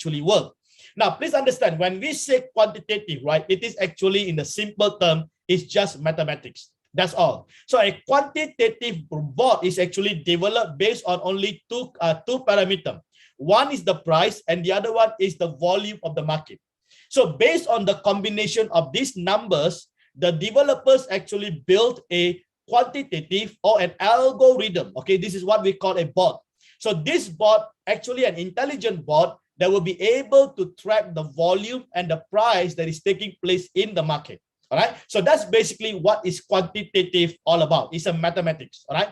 actually work. Now, please understand, when we say quantitative, right, it is actually in the simple term, it's just mathematics. That's all. So a quantitative bot is actually developed based on only two parameters. One is the price and the other one is the volume of the market. So based on the combination of these numbers, the developers actually built a quantitative or an algorithm. Okay, this is what we call a bot. So this bot, actually an intelligent bot that will be able to track the volume and the price that is taking place in the market. All right, so that's basically what is quantitative all about. It's a mathematics. All right,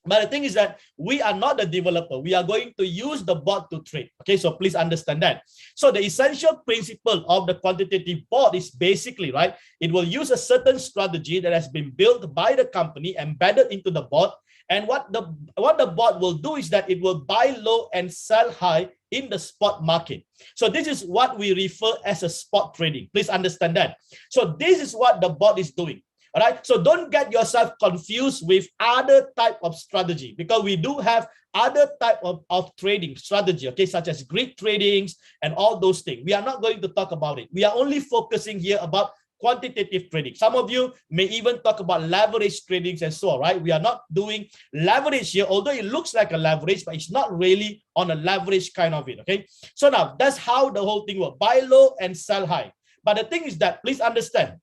but the thing is that we are not the developer. We are going to use the bot to trade. Okay, so please understand that. So the essential principle of the quantitative bot is basically, right, it will use a certain strategy that has been built by the company, embedded into the bot. And what the bot will do is that it will buy low and sell high in the spot market. So this is what we refer as a spot trading. Please understand that. So this is what the bot is doing. All right. So don't get yourself confused with other type of strategy, because we do have other type of trading strategy, okay, such as grid tradings and all those things. We are not going to talk about it. We are only focusing here about quantitative trading. Some of you may even talk about leverage tradings and so on, right? We are not doing leverage here, although it looks like a leverage, but it's not really on a leverage kind of it, okay? So now that's how the whole thing works. Buy low and sell high. But the thing is that, please understand,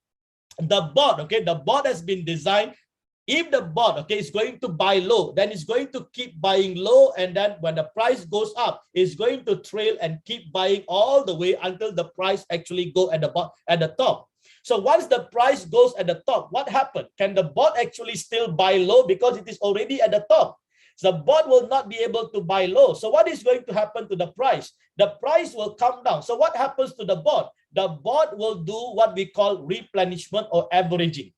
the bot, okay, the bot has been designed. If the bot, okay, is going to buy low, then it's going to keep buying low, and then when the price goes up, it's going to trail and keep buying all the way until the price actually go at the top. So once the price goes at the top, what happened? Can the bot actually still buy low because it is already at the top? The bot will not be able to buy low. So what is going to happen to the price? The price will come down. So what happens to the bot? The bot will do what we call replenishment or averaging.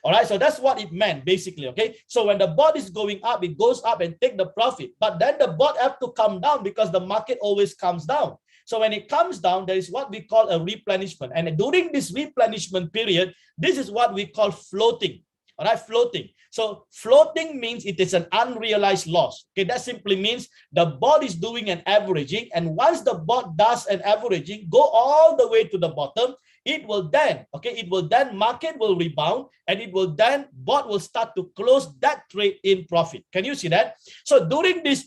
All right, so that's what it meant basically, okay? So when the bot is going up, it goes up and take the profit. But then the bot have to come down because the market always comes down. So when it comes down, there is what we call a replenishment. And during this replenishment period, this is what we call floating. All right, floating. So floating means it is an unrealized loss. Okay, that simply means the bot is doing an averaging. And once the bot does an averaging, go all the way to the bottom, it will then, okay, market will rebound, and it will then, bot will start to close that trade in profit. Can you see that? So during this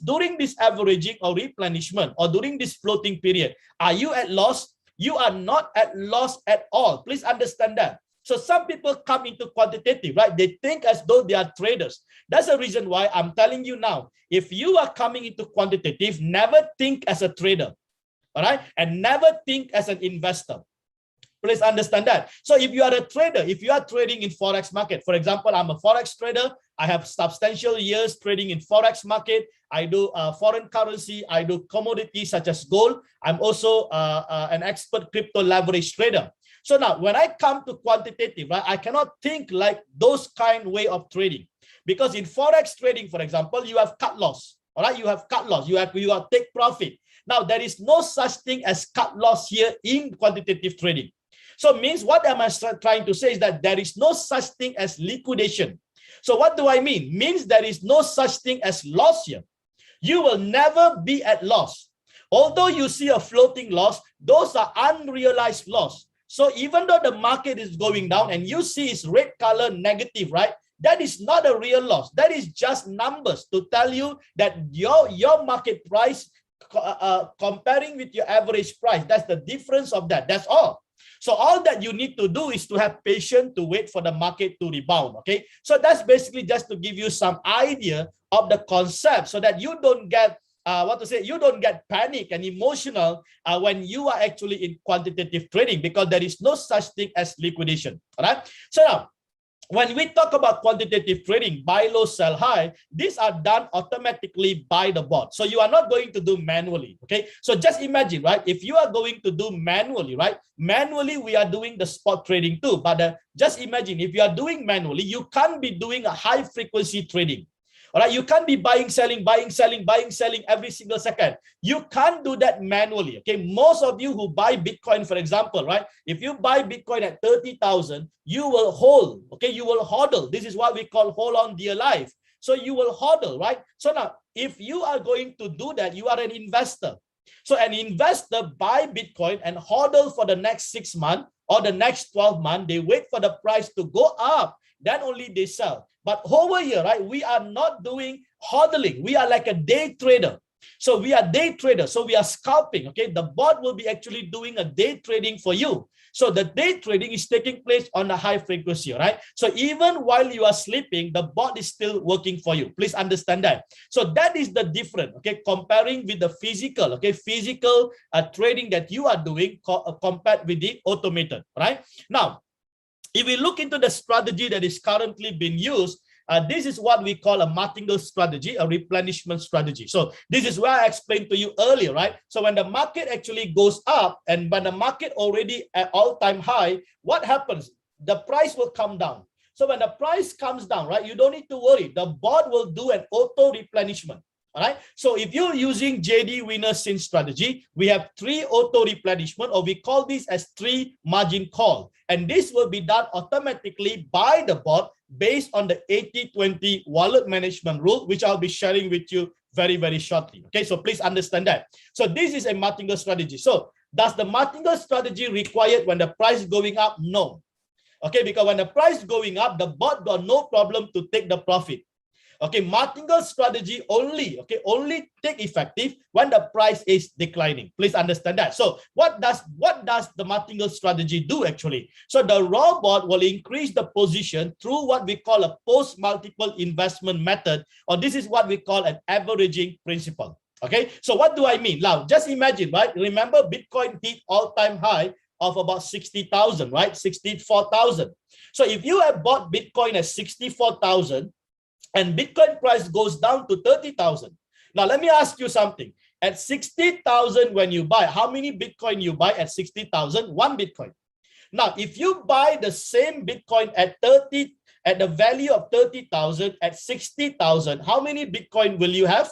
averaging or replenishment, or during this floating period, are you at loss? You are not at loss at all. Please understand that. So some people come into quantitative, right? They think as though they are traders. That's the reason why I'm telling you now, if you are coming into quantitative, never think as a trader, all right? And never think as an investor. Please understand that. So if you are a trader, if you are trading in Forex market, for example, I'm a Forex trader. I have substantial years trading in Forex market. I do foreign currency. I do commodities such as gold. I'm also an expert crypto leverage trader. So now when I come to quantitative, right, I cannot think like those kind way of trading, because in Forex trading, for example, you have cut loss. All right, you have cut loss. You have take profit. Now there is no such thing as cut loss here in quantitative trading. So means, what am I trying to say is that there is no such thing as liquidation. So what do I mean? Means there is no such thing as loss here. You will never be at loss. Although you see a floating loss, those are unrealized loss. So even though the market is going down and you see it's red color negative, right? That is not a real loss. That is just numbers to tell you that your market price comparing with your average price, that's the difference of that. That's all. So all that you need to do is to have patience to wait for the market to rebound. Okay, so that's basically just to give you some idea of the concept, so that you don't get you don't get panic and emotional when you are actually in quantitative trading, because there is no such thing as liquidation. All right. So now, when we talk about quantitative trading, buy low, sell high, these are done automatically by the bot. So you are not going to do manually. Okay. So just imagine, right? If you are going to do manually, right? Manually, we are doing the spot trading too. But just imagine, if you are doing manually, you can't be doing a high frequency trading. All right, you can't be buying, selling every single second. You can't do that manually. Okay, most of you who buy Bitcoin, for example, right? If you buy Bitcoin at 30,000, you will hold. Okay, you will hodl. This is what we call hold on dear life. So you will hodl, right? So now, if you are going to do that, you are an investor. So an investor buy Bitcoin and hodl for the next 6 months or the next 12 months. They wait for the price to go up, then only they sell. But over here, right, we are not doing hodling. We are like a day trader. So we are day traders. So we are scalping. Okay, the bot will be actually doing a day trading for you. So the day trading is taking place on a high frequency, right? So even while you are sleeping, the bot is still working for you. Please understand that. So that is the difference, okay, comparing with the physical, okay, physical trading that you are doing compared with the automated, right? Now, if we look into the strategy that is currently being used, this is what we call a martingale strategy, a replenishment strategy. So this is where I explained to you earlier, right? So when the market actually goes up and when the market already at all-time high, what happens? The price will come down. So when the price comes down, right, you don't need to worry. The bot will do an auto replenishment. All right. So if you're using JD Winner Sin strategy, we have 3 auto replenishment, or we call this as 3 margin call. And this will be done automatically by the bot based on the 80-20 wallet management rule, which I'll be sharing with you very, very shortly. Okay, so please understand that. So this is a martingale strategy. So does the martingale strategy required when the price is going up? No. Okay, because when the price is going up, the bot got no problem to take the profit. Okay, martingale strategy only take effective when the price is declining. Please understand that. So what does the martingale strategy do actually? So the raw bot will increase the position through what we call a post multiple investment method, or this is what we call an averaging principle. Okay, so what do I mean? Now just imagine, right? Remember Bitcoin hit all-time high of about 60,000, right? 64,000. So if you have bought Bitcoin at 64,000 and Bitcoin price goes down to 30,000. Now, let me ask you something. At 60,000 when you buy, how many Bitcoin you buy at 60,000? 1 Bitcoin. Now, if you buy the same Bitcoin at the value of 30,000 at 60,000, how many Bitcoin will you have?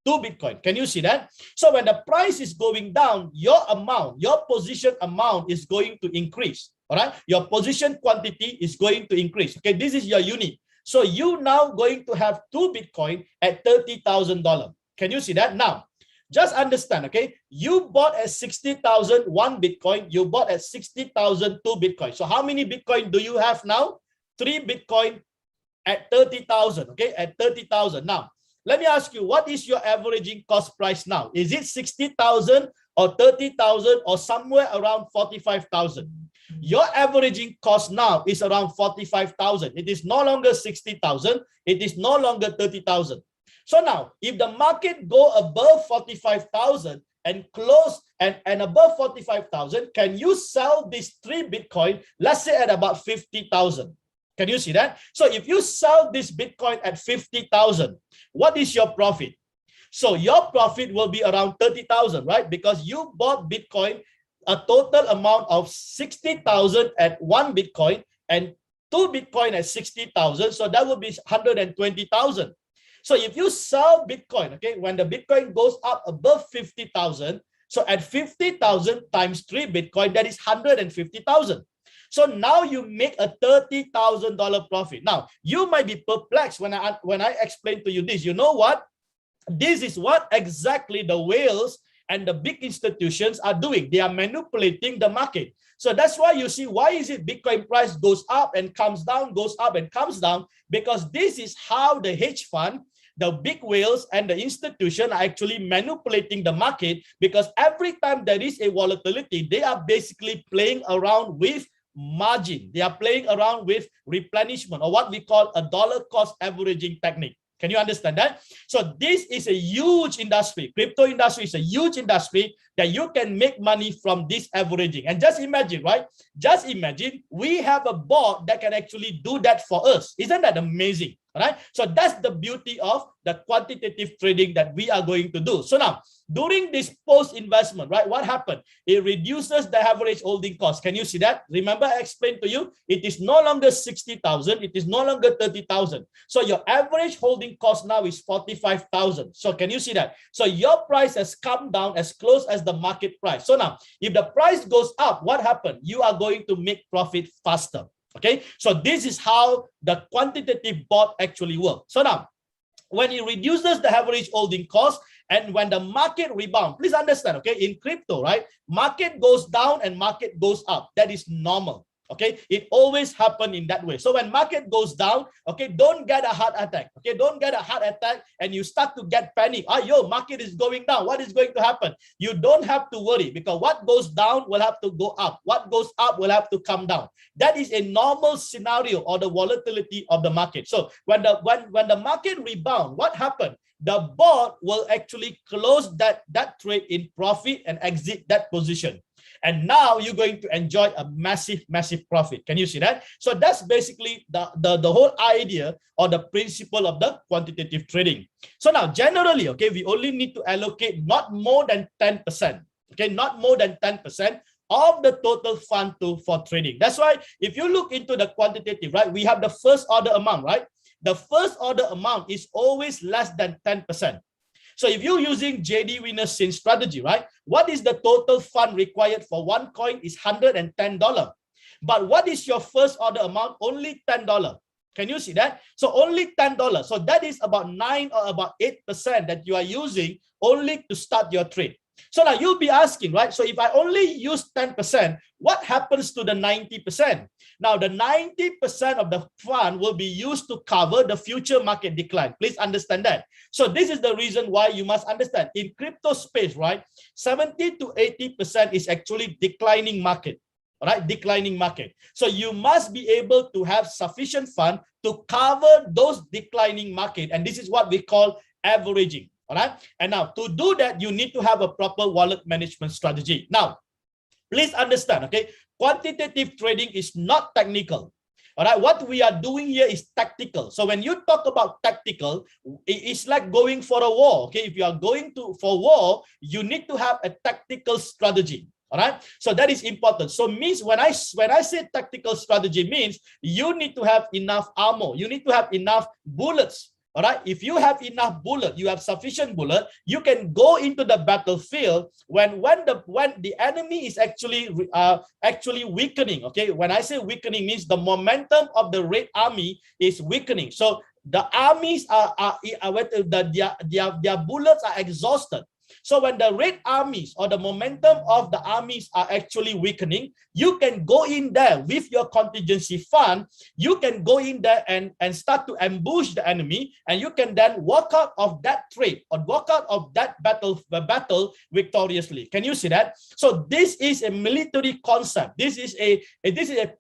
2 Bitcoin. Can you see that? So when the price is going down, your position amount is going to increase. All right. Your position quantity is going to increase. Okay. This is your unit. So you now going to have 2 Bitcoin at $30,000. Can you see that? Now, just understand, okay? You bought at 60,000 1 Bitcoin. You bought at 60,000 2 Bitcoin. So how many Bitcoin do you have now? 3 Bitcoin at 30,000, okay? At 30,000. Now, let me ask you, what is your averaging cost price now? Is it 60,000 or 30,000 or somewhere around 45,000? Your averaging cost now is around 45,000. It is no longer 60,000. It is no longer 30,000. So now, if the market go above 45,000 and close and above 45,000, can you sell this 3 Bitcoin, let's say at about 50,000? Can you see that? So if you sell this Bitcoin at 50,000, what is your profit? So your profit will be around 30,000, right? Because you bought Bitcoin a total amount of 60,000 at 1 Bitcoin and 2 Bitcoin at 60,000. So that would be 120,000. So if you sell Bitcoin, okay, when the Bitcoin goes up above 50,000, so at 50,000 times 3 Bitcoin, that is 150,000. So now you make a $30,000 profit. Now you might be perplexed when I explain to you this. You know what? This is what exactly the whales and the big institutions are doing. They are manipulating the market. So that's why you see, why is it Bitcoin price goes up and comes down, goes up and comes down? Because this is how the hedge fund, the big whales and the institution are actually manipulating the market, because every time there is a volatility, they are basically playing around with margin. They are playing around with replenishment, or what we call a dollar cost averaging technique. Can you understand that? So this is a huge industry. Crypto industry is a huge industry that you can make money from this averaging. And just imagine, right? Just imagine we have a bot that can actually do that for us. Isn't that amazing? Right? So that's the beauty of the quantitative trading that we are going to do. So now, during this post-investment, right, what happened? It reduces the average holding cost. Can you see that? Remember, I explained to you, it is no longer 60,000. It is no longer 30,000. So your average holding cost now is 45,000. So can you see that? So your price has come down as close as the market price. So now, if the price goes up, what happened? You are going to make profit faster. Okay, so this is how the quantitative bot actually works. So now, when it reduces the average holding cost And when the market rebound, please understand, okay, in crypto, right, market goes down and market goes up. That is normal. Okay, it always happen in that way. So when market goes down, okay, don't get a heart attack. Okay, don't get a heart attack and you start to get panic. Yo, market is going down. What is going to happen? You don't have to worry, because what goes down will have to go up. What goes up will have to come down. That is a normal scenario or the volatility of the market. So when the market rebound, what happened? The bot will actually close that trade in profit and exit that position. And now you're going to enjoy a massive profit. Can you see that? So that's basically the whole idea or the principle of the quantitative trading. So now generally, okay, we only need to allocate not more than 10%. Okay, not more than 10% of the total fund for trading. That's why if you look into the quantitative, right, we have the first order amount, right? The first order amount is always less than 10%. So if you're using JD Winner's Sin strategy, right, what is the total fund required for one coin is $110. But what is your first order amount? Only $10. Can you see that? So only $10. So that is about 9 or about 8% that you are using only to start your trade. So now you'll be asking, right? So if I only use 10%, what happens to the 90%? Now the 90% of the fund will be used to cover the future market decline. Please understand that. So this is the reason why you must understand in crypto space, right? 70 to 80% is actually declining market. All right, declining market. So you must be able to have sufficient fund to cover those declining market. And this is what we call averaging. All right. And now to do that, you need to have a proper wallet management strategy. Now, please understand, okay, quantitative trading is not technical. All right, what we are doing here is tactical. So when you talk about tactical, it's like going for a war. Okay, if you are going for war, you need to have a tactical strategy. All right, so that is important. So means when I say tactical strategy means you need to have enough ammo, you need to have enough bullets. All right, if you have enough bullet, you have sufficient bullet, you can go into the battlefield when the enemy is actually weakening. Okay, when I say weakening means the momentum of the Red Army is weakening. So the armies their bullets are exhausted. So when the Red Armies or the momentum of the armies are actually weakening, you can go in there with your contingency fund. You can go in there and start to ambush the enemy, and you can then walk out of that trade or walk out of that battle victoriously. Can you see that? So this is a military concept. This is a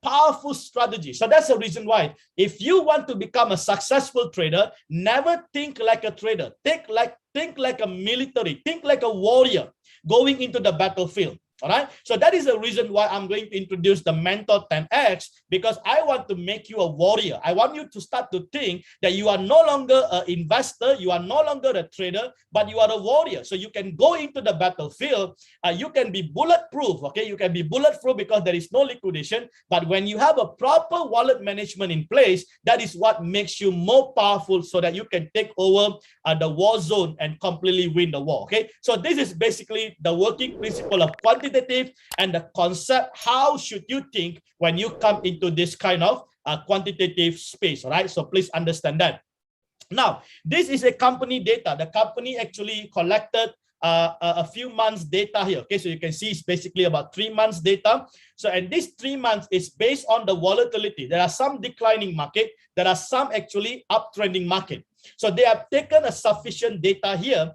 powerful strategy. So that's the reason why if you want to become a successful trader, never think like a trader. Think like a military, think like a warrior going into the battlefield. All right. So that is the reason why I'm going to introduce the Mentor 10X, because I want to make you a warrior. I want you to start to think that you are no longer an investor, you are no longer a trader, but you are a warrior. So you can go into the battlefield, you can be bulletproof. Okay, you can be bulletproof because there is no liquidation. But when you have a proper wallet management in place, that is what makes you more powerful, so that you can take over the war zone and completely win the war. Okay, so this is basically the working principle of quantitative and the concept. How should you think when you come into this kind of quantitative space? All right, so please understand that. Now, this is a company data. The company actually collected a few months data here. Okay, so you can see it's basically about 3 months data. So, and this 3 months is based on the volatility. There are some declining market, there are some actually uptrending market. So they have taken a sufficient data here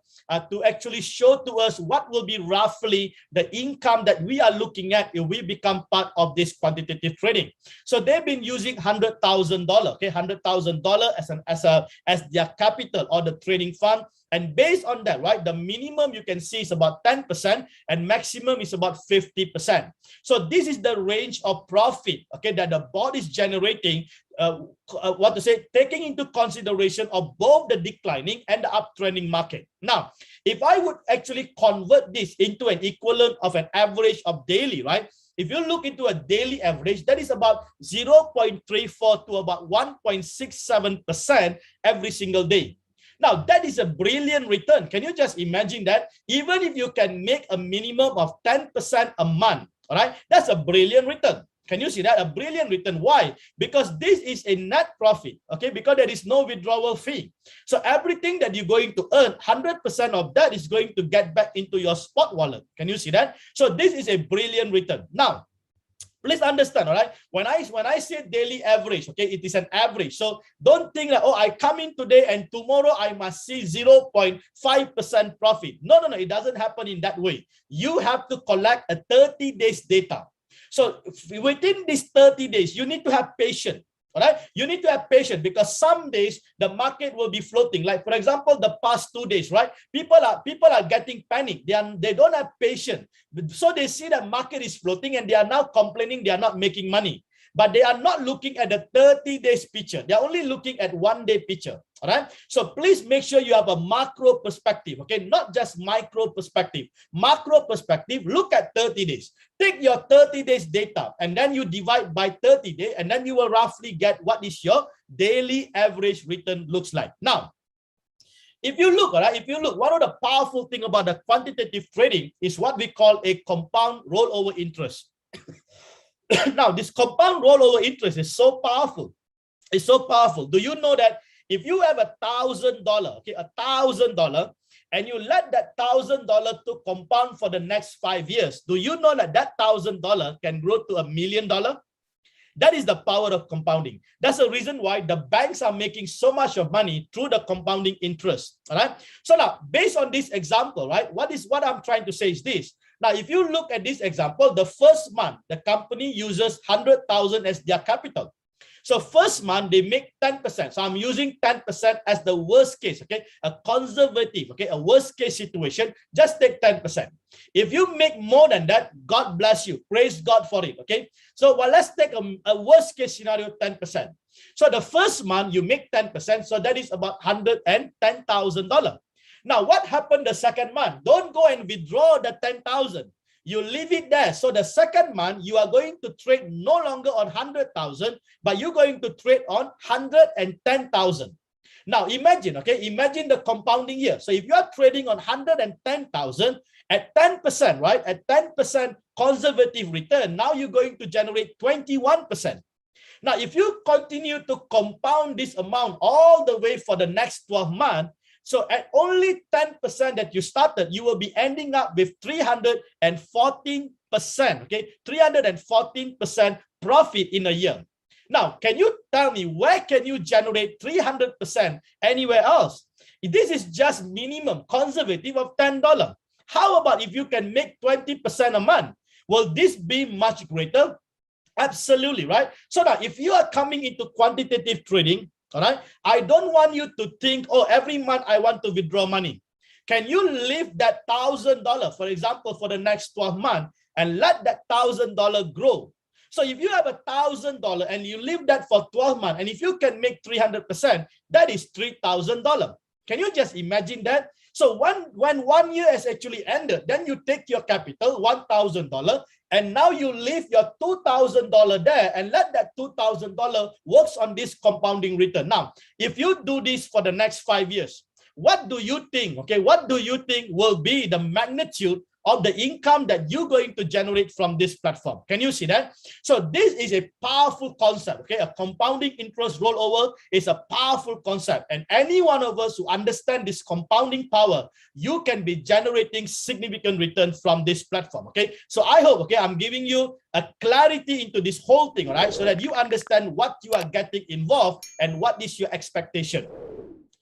to actually show to us what will be roughly the income that we are looking at if we become part of this quantitative trading. So they've been using $100,000, okay, $100,000 as their capital or the trading fund. And based on that, right, the minimum you can see is about 10% and maximum is about 50%. So this is the range of profit, okay, that the bot is generating, taking into consideration of both the declining and the uptrending market. Now, if I would actually convert this into an equivalent of an average of daily, right? If you look into a daily average, that is about 0.34 to about 1.67% every single day. Now, that is a brilliant return. Can you just imagine that? Even if you can make a minimum of 10% a month, all right, that's a brilliant return. Can you see that? A brilliant return. Why? Because this is a net profit, okay? Because there is no withdrawal fee. So everything that you're going to earn, 100% of that is going to get back into your spot wallet. Can you see that? So this is a brilliant return. Now, please understand, all right? When I say daily average, okay, it is an average. So don't think that, oh, I come in today and tomorrow I must see 0.5% profit. No, it doesn't happen in that way. You have to collect a 30 days data. So within these 30 days, you need to have patience. All right, you need to have patience because some days the market will be floating. Like for example, the past 2 days, right? People are getting panic. They don't have patience. So they see the market is floating and they are now complaining they are not making money. But they are not looking at the 30 days picture. They are only looking at 1 day picture. All right. So please make sure you have a macro perspective. Okay, not just micro perspective. Macro perspective. Look at 30 days. Take your 30 days data and then you divide by 30 days and then you will roughly get what is your daily average return looks like. Now, if you look, all right, one of the powerful thing about the quantitative trading is what we call a compound rollover interest. Now, this compound rollover interest is so powerful. It's so powerful. Do you know that if you have $1,000, okay, $1,000, and you let that $1,000 to compound for the next 5 years, do you know that that $1,000 can grow to $1 million? That is the power of compounding. That's the reason why the banks are making so much of money through the compounding interest. All right. So now, based on this example, right, what I'm trying to say is this. Now, if you look at this example, the first month, the company uses 100,000 as their capital. So first month, they make 10%. So I'm using 10% as the worst case, okay? A conservative, okay? A worst case situation, just take 10%. If you make more than that, God bless you. Praise God for it, okay? So well, let's take a worst case scenario, 10%. So the first month, you make 10%. So that is about $110,000. Now, what happened the second month? Don't go and withdraw the 10,000. You leave it there. So the second month, you are going to trade no longer on 100,000, but you're going to trade on 110,000. Now, imagine, okay, imagine the compounding here. So if you are trading on 110,000 at 10%, right, at 10% conservative return, now you're going to generate 21%. Now, if you continue to compound this amount all the way for the next 12 months, so at only 10% that you started, you will be ending up with 314%, okay? 314% profit in a year. Now, can you tell me where can you generate 300% anywhere else? This is just minimum conservative of $10. How about if you can make 20% a month? Will this be much greater? Absolutely, right? So now, if you are coming into quantitative trading, all right, I don't want you to think, oh, every month I want to withdraw money. Can you leave that $1,000, for example, for the next 12 months and let that $1,000 grow? So if you have $1,000 and you leave that for 12 months, and if you can make 300%, that is $3,000. Can you just imagine that? So when 1 year has actually ended, then you take your capital, $1,000, and now you leave your $2,000 there and let that $2,000 works on this compounding return. Now, if you do this for the next 5 years, what do you think? Okay, what do you think will be the magnitude of the income that you're going to generate from this platform? Can you see that? So this is a powerful concept, okay? A compounding interest rollover is a powerful concept. And any one of us who understand this compounding power, you can be generating significant return from this platform, okay? So I hope, okay, I'm giving you a clarity into this whole thing, all right? So that you understand what you are getting involved and what is your expectation.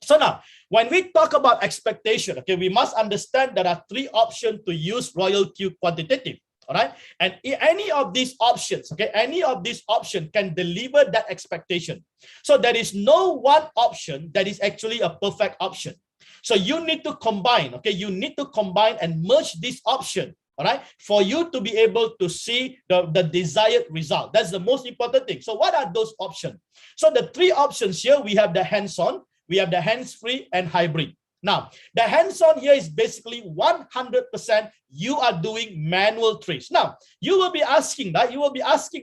So now, when we talk about expectation, okay, we must understand there are 3 options to use Royal Q Quantitative, all right? And any of these options, okay, any of these options can deliver that expectation. So there is no one option that is actually a perfect option. So you need to combine, okay, you need to combine and merge this option, all right, for you to be able to see the desired result. That's the most important thing. So what are those options? So the 3 options here, we have the hands-on, we have the hands-free and hybrid. Now, the hands-on here is basically 100% you are doing manual trades. Now, you will be asking that,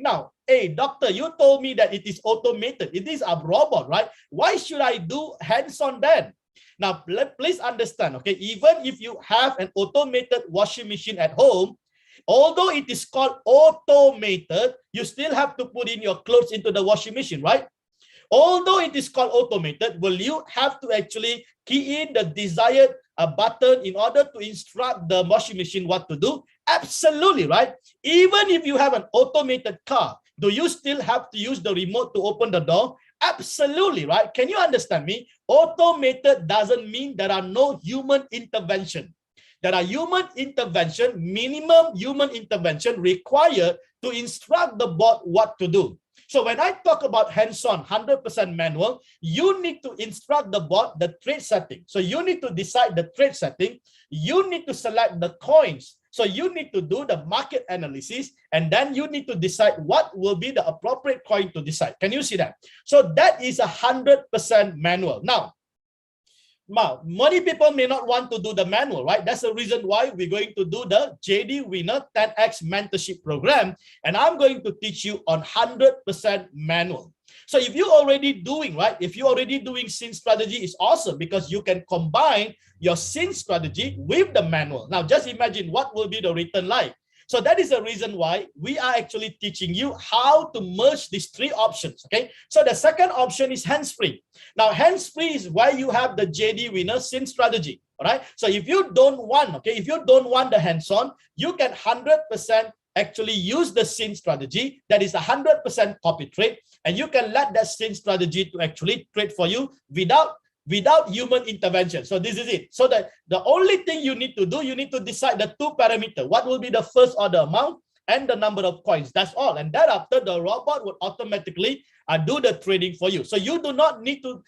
now, hey, doctor, you told me that it is automated. It is a robot, right? Why should I do hands-on then? Now, please understand, okay, even if you have an automated washing machine at home, Although it is called automated, you still have to put in your clothes into the washing machine, right? Although it is called automated, will you have to actually key in the desired button in order to instruct the washing machine what to do? Absolutely, right? Even if you have an automated car, do you still have to use the remote to open the door? Absolutely, right? Can you understand me? Automated doesn't mean there are no human intervention. There are human intervention, minimum human intervention required to instruct the bot what to do. So when I talk about hands-on, 100% manual, you need to instruct the bot the trade setting. So you need to decide the trade setting. You need to select the coins. So you need to do the market analysis, and then you need to decide what will be the appropriate coin to decide. Can you see that? So that is 100% manual. Now, many people may not want to do the manual, right? That's the reason why we're going to do the JD Winner 10X mentorship program. And I'm going to teach you on 100% manual. So if you're already doing, right? If you're already doing scene strategy, it's awesome because you can combine your scene strategy with the manual. Now, just imagine what will be the return like. So that is the reason why we are actually teaching you how to merge these three options, okay? So the second option is hands-free. Now, hands-free is where you have the JD Winner scene strategy, all right? So if you don't want, okay, if you don't want the hands-on, you can 100% actually use the scene strategy. That is 100% copy trade, and you can let that scene strategy to actually trade for you without human intervention. So this is it. So that the only thing you need to do, you need to decide the two parameters. What will be the first order amount and the number of coins. That's all. And thereafter, the robot will automatically do the trading for you. So you do not need to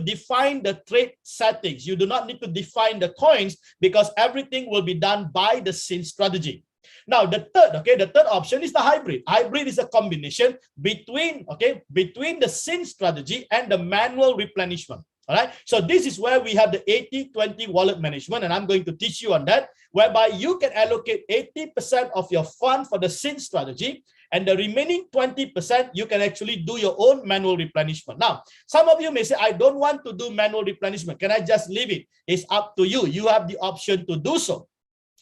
define the trade settings. You do not need to define the coins because everything will be done by the scene strategy. Now, the third option is the hybrid. Hybrid is a combination between the scene strategy and the manual replenishment. All right. So this is where we have the 80-20 wallet management, and I'm going to teach you on that, whereby you can allocate 80% of your fund for the scene strategy, and the remaining 20% you can actually do your own manual replenishment. Now, some of you may say, I don't want to do manual replenishment. Can I just leave it? It's up to you. You have the option to do so.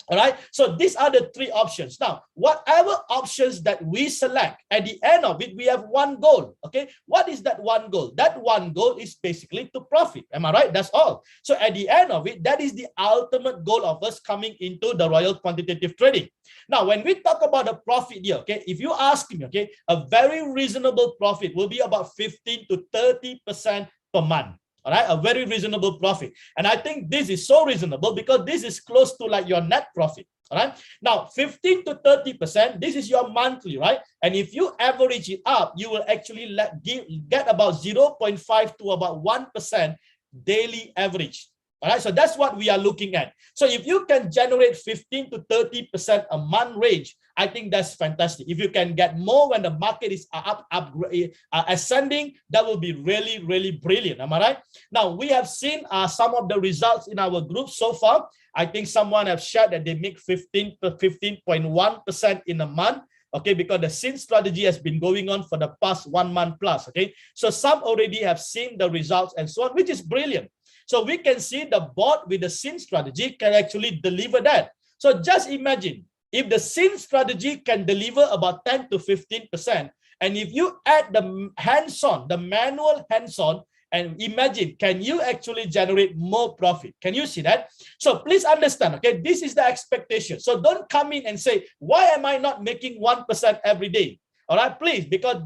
All right, so these are the three options. Now, whatever options that we select, at the end of it, we have one goal. Okay, what is that one goal? That one goal is basically to profit. Am I right? That's all. So at the end of it, that is the ultimate goal of us coming into the Royal Quantitative Trading. Now, when we talk about the profit here, okay, if you ask me, okay, a very reasonable profit will be about 15 to 30% per month. All right, a very reasonable profit. And I think this is so reasonable because this is close to like your net profit. All right. Now, 15 to 30%, this is your monthly, right? And if you average it up, you will actually get about 0.5 to about 1% daily average. All right, so that's what we are looking at. So if you can generate 15 to 30% a month range, I think that's fantastic. If you can get more when the market is ascending, that will be really, really brilliant. Am I right? Now, we have seen some of the results in our group so far. I think someone have shared that they make 15.1% in a month. Okay, because the scene strategy has been going on for the past 1 month plus. Okay, so some already have seen the results and so on, which is brilliant. So we can see the bot with the scene strategy can actually deliver that. So just imagine if the scene strategy can deliver about 10 to 15%, and if you add the hands-on, the manual hands-on, and imagine, can you actually generate more profit? Can you see that? So please understand, okay, this is the expectation. So don't come in and say, why am I not making 1% every day? All right, please, because